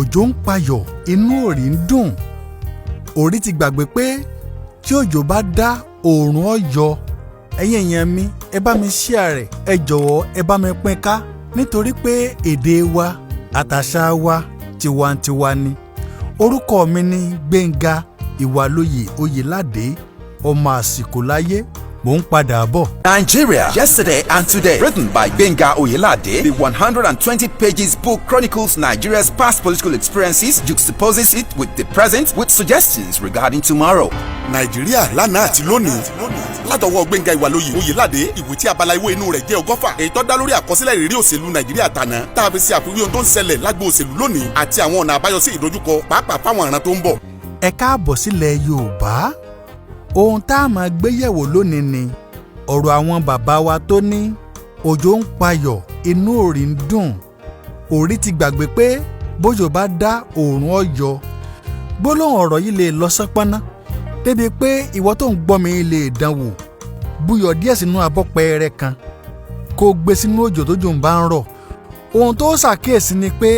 òjò ń payọ̀ inú òrí ń dùn. Òrí ti gbàgbé pé tí òjò bá dá òòrùn ó yọ. Ẹ̀yin èèyàn mi, ẹ bá mi share rẹ̀, ẹ jọ̀wọ́ ẹ bá mi pín ká nítorí pé èdè wa àtàṣà wa tiwantiwa ni. Orúkọ mi ni Gbénga Ìwàlóye Oyèládé, ọmọ àsìkò láyé. Mò ń padà bọ̀. Nigeria, Yesterday and Today, written by Gboyewa Oyelade, the 120 pages book chronicles Nigeria's past political experiences, juxtaposes it with the present with suggestions regarding tomorrow. Nàìjíríà lánàá àti lónìí. Látọwọ́ Gboyewa Ìwàlóye Oyèládé, ìwé tí abala ìwé inú rẹ̀ jẹ́ 100. Èyí tó dá lórí àkọsílẹ̀ ìrírí òṣèlú Nàìjíríà tàná, tá a fi ṣe àfiwé ohun tó ń ṣẹlẹ̀ lágbo òṣèlú lónìí àti àwọn ọ̀nà àbáyọ sí ìdojúkọ pàápàá fáwọn ìran tó ń bọ̀. Ẹ káàbọ̀ sílẹ̀ Yorùbá. Ohun tá a máa gbé yẹ̀wò lónìí ni ọ̀rọ̀ àwọn bàbá wa tó ní òjò ń payọ̀ inú òrí ń dùn. Òrí ti gbàgbé pé bójò bá dá òòrùn ó yọ. Gbólóhùn ọ̀rọ̀ yìí lè lọ sánpọ́nná débi pé ìwọ tó ń gbọ́ mi lè dánwò. Buyọ̀ díẹ̀ sínú abọ́ pẹrẹ kan kó gbé sínú òjò tójò ń bá ń rọ̀. Ohun tó ṣàkíyèsí ni pé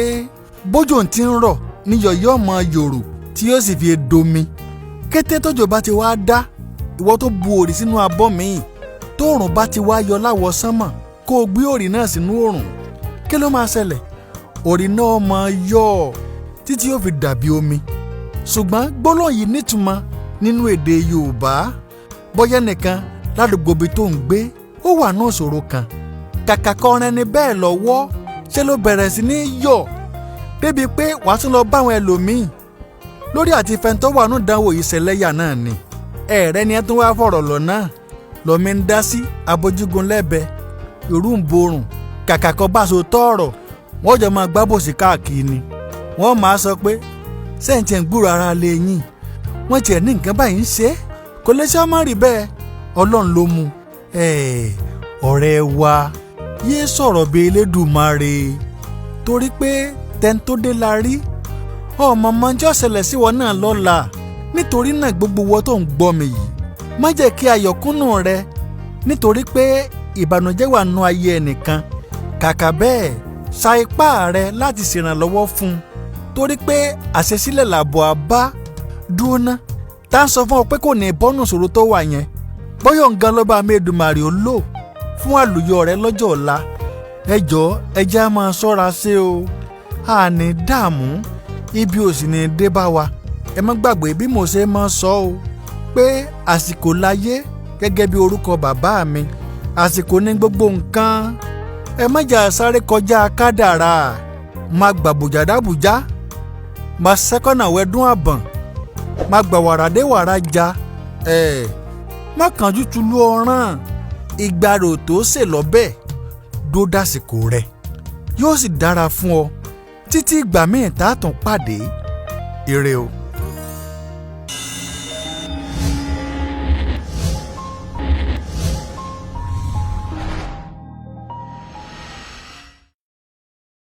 bójò ti ń rọ̀ níyọ̀ yóò mọ yòrò tí yóò sì fi domi. Kété tójò bá ti wá dá, ìwọ tó bu òrí sínú abọ́ míì, tóòrùn bá ti wá yọ láwọ̀ sánmọ̀, kó o gbé òrí náà sínú òòrùn. Kí ló máa ṣẹlẹ̀? Òrí náà máa yọ̀ títí yóò fi dàbí omi. Ṣùgbọ́n gbólóhùn yìí nítumọ̀ nínú èdè Yorùbá. Bóyá nìkan ládùúgbò ibi tó ń gbé ó wà náà ṣòro kan. Kàkà kọrin ni bẹ́ẹ̀ lọ́wọ́ ṣé ló bẹ̀rẹ̀ sí ní yọ̀ débi pé wàá tún lọ bá àwọn ẹlòmíì lórí àti fẹ́ntọ́ wà nù dánwò ìṣẹ̀lẹ́yà náà ni. Ẹ̀rẹ́ ni ẹ tún wá fọ̀rọ̀ lọ náà lọ́mí ń dá sí abojúgun lẹ́bẹ̀ẹ́ ìrú ń borùn kàkà kan bá so tọ́ọ̀rọ̀ wọ́n jọ máa gbábòsí káàkiri ni. Wọ́n máa sọ pé sẹ́ǹtì ń gbúrò ara lè yìn wọ́n tiẹ̀ ní nǹkan báyìí ń ṣe kò lè ṣe ọmọ rí bẹ́ẹ̀ Ọlọ́run ló mú. Ọ̀rẹ́ wa yéé sọ̀rọ̀ bí Elédùmarè torí pé tẹ́ńtódé la rí ọmọ mọ́jọ́ ṣẹlẹ̀ sí wọn náà lọ́la. Nítorí náà gbogbo wọn tó ń gbọ́ mi yìí má jẹ́ kí ayọ̀kúnnù rẹ nítorí pé ìbànújẹ́ wà nù ayé ẹnìkan. Kàkà bẹ́ẹ̀ sa ipá rẹ láti ṣèrànlọ́wọ́ fún un torí pé àṣesílẹ̀ làbọ̀ àbá dúró ná. Tá a sọ fún ọ pé kò ní bọ́nù ìṣòro tó wà yẹn bọ́yọ̀ nǹkan lọ́ba Elédùmarè ó lò fún àlùyọ rẹ lọ́jọ́ ọ̀la. Ẹ jọ̀ọ́ ẹ jẹ́ á máa ṣọ́ra ṣe o. Àní dààmú ibi ò sì ní dé bá wa. Ẹ má gbàgbé bí mo ṣe máa sọ o pé àsìkò láyé gẹ́gẹ́ bí orúkọ bàbá mi. Àsìkò ní gbogbo nǹkan. Ẹ má jà sáré kọjá kádàrá. Má gbà bùjàdàbùjá. Má sẹ́kọ̀nà wẹ́dún àbọ̀n. Má gbà wàràdé wàrà já. Má kánjú tulú ọ̀ràn. Ìgbà rò tó ṣe lọ́bẹ̀ dó dásìkò rẹ̀. Yóò sì dára fún ọ títí ìgbà míì tá a tún pàdé. Ire o.